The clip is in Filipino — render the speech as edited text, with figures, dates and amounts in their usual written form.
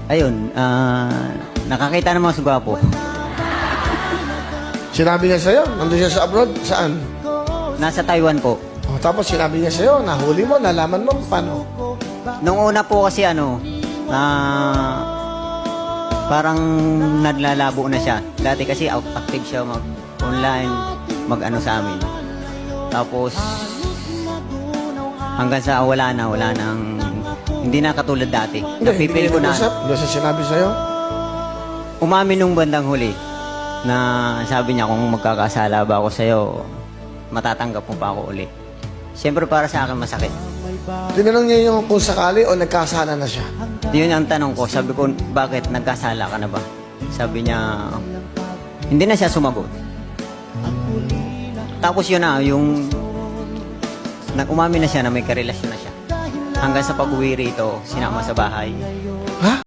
Ayun, nakakita naman sa gwapo. Sinabi niya sa'yo, nandun siya sa abroad, saan? Nasa Taiwan po. O, tapos sinabi niya sa'yo, nahuli mo, nalaman mo, paano? Nung una po kasi parang naglalabo na siya. Dati kasi active siya mag-online, mag-ano sa amin. Tapos, hanggang sa wala nang, hindi na katulad dati. Napipil ko na. Hindi siya sinabi sa'yo? Umamin nung bandang huli na sabi niya kung magkakasala ba ako sa'yo, matatanggap mo pa ako ulit. Siyempre para sa akin masakit. Tinanong niya yung kung sakali o nagkasala na siya. Yun ang tanong ko. Sabi ko, bakit nagkasala ka na ba? Sabi niya, hindi na siya sumagot. Tapos yun na, yung nag-umamin na siya na may karelasyon na siya. Hanggang sa pag-uwi rito, sinama sa bahay. Ha?